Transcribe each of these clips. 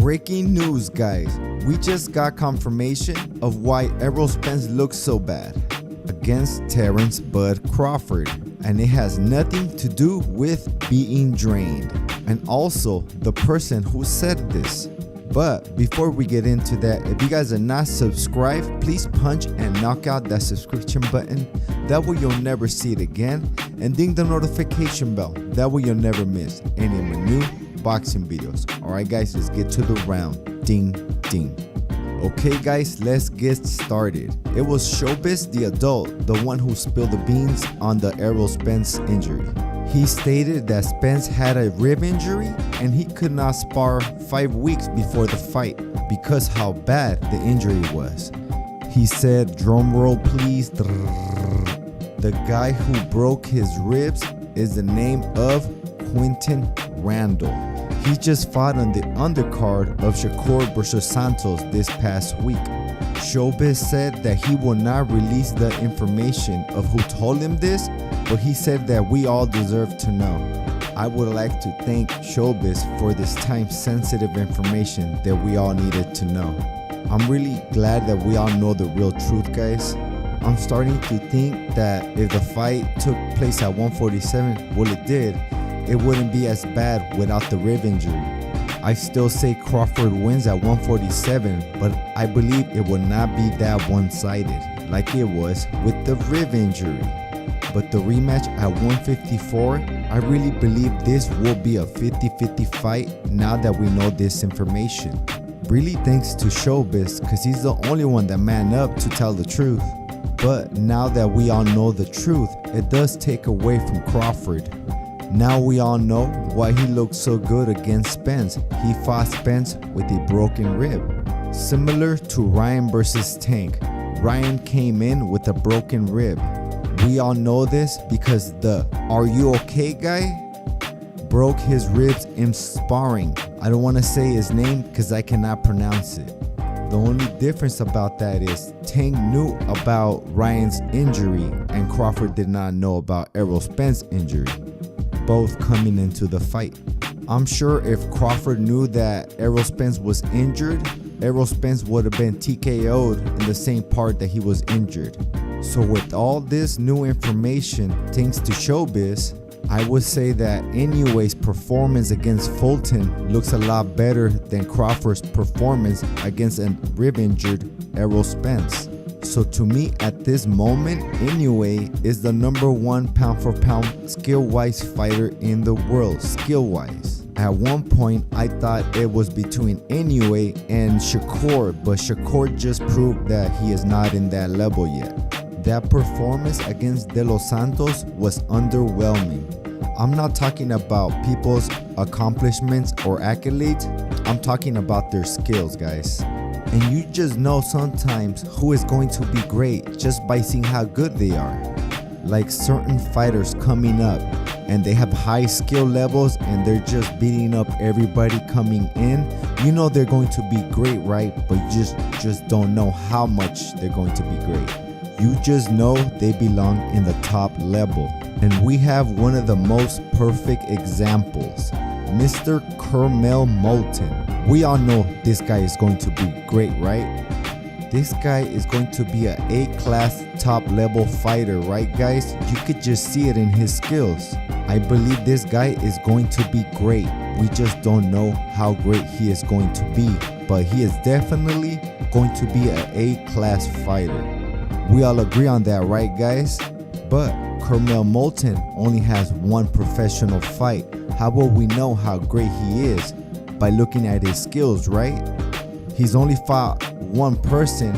Breaking news, guys. We just got confirmation of why Errol Spence looks so bad against Terence Crawford, and it has nothing to do with being drained, and also the person who said this. But before we get into that, if you guys are not subscribed, please punch and knock out that subscription button. That way you'll never see it again, and ding the notification bell. That way you'll never miss any of my new boxing videos. Alright guys, let's get to the round. Ding ding. Okay guys, let's get started. It was Showbiz the adult, the one who spilled the beans on the Errol Spence injury. He stated that Spence had a rib injury and he could not spar 5 weeks before the fight because how bad the injury was. He said, drum roll please. The guy who broke his ribs is the name of Quinton Randall. He just fought on the undercard of Shakur versus Santos this past week. Showbiz said that he will not release the information of who told him this, but he said that we all deserve to know. I would like to thank Showbiz for this time-sensitive information that we all needed to know. I'm really glad that we all know the real truth, guys. I'm starting to think that if the fight took place at 147, well it did, it wouldn't be as bad without the rib injury. I still say Crawford wins at 147, but I believe it will not be that one-sided like it was with the rib injury. But the rematch at 154, I really believe this will be a 50-50 fight now that we know this information. Really thanks to Showbiz, because he's the only one that man up to tell the truth. But now that we all know the truth, it does take away from Crawford. Now we all know why he looked so good against Spence. He fought Spence with a broken rib. Similar to Ryan versus Tank, Ryan came in with a broken rib. We all know this because the "Are you okay" guy broke his ribs in sparring. I don't want to say his name because I cannot pronounce it. The only difference about that is Tank knew about Ryan's injury and Crawford did not know about Errol Spence's injury, both coming into the fight. I'm sure if Crawford knew that Errol Spence was injured, Errol Spence would have been TKO'd in the same part that he was injured. So with all this new information, thanks to Showbiz, I would say that Inoue's performance against Fulton looks a lot better than Crawford's performance against a rib-injured Errol Spence. So to me, at this moment, Inoue is the #1 pound-for-pound skill-wise fighter in the world, skill-wise. At one point, I thought it was between Inoue and Shakur, but Shakur just proved that he is not in that level yet. That performance against De Los Santos was underwhelming. I'm not talking about people's accomplishments or accolades, I'm talking about their skills, guys. And you just know sometimes who is going to be great just by seeing how good they are. Like certain fighters coming up and they have high skill levels and they're just beating up everybody coming in. You know they're going to be great, right? But you just don't know how much they're going to be great. You just know they belong in the top level. And we have one of the most perfect examples, Mr. Kermel Moulton. We all know this guy is going to be great, right? This guy is going to be an A-class top level fighter, right guys? You could just see it in his skills. I believe this guy is going to be great. We just don't know how great he is going to be, but he is definitely going to be an A-class fighter. We all agree on that, right guys? But Kermel Moulton only has one professional fight. How will we know how great he is? By looking at his skills, right? He's only fought one person,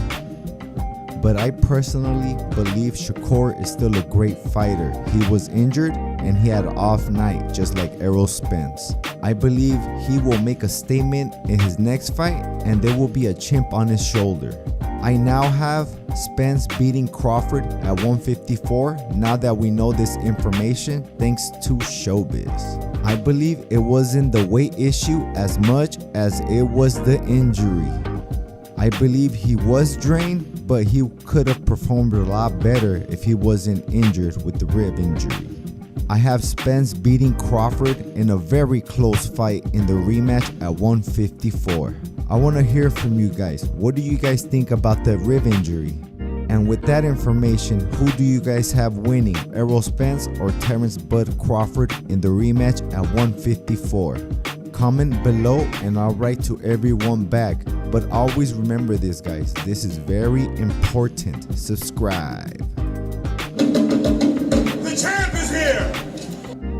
but I personally believe Shakur is still a great fighter. He was injured and he had an off night just like Errol Spence. I believe he will make a statement in his next fight and there will be a chip on his shoulder. I now have Spence beating Crawford at 154 now that we know this information thanks to Showbiz. I believe it wasn't the weight issue as much as it was the injury. I believe he was drained, but he could have performed a lot better if he wasn't injured with the rib injury. I have Spence beating Crawford in a very close fight in the rematch at 154. I want to hear from you guys. What do you guys think about the rib injury? And with that information, who do you guys have winning, Errol Spence or Terence "Bud" Crawford in the rematch at 154? Comment below and I'll write to everyone back. But always remember this, guys. This is very important. Subscribe. The champ is here!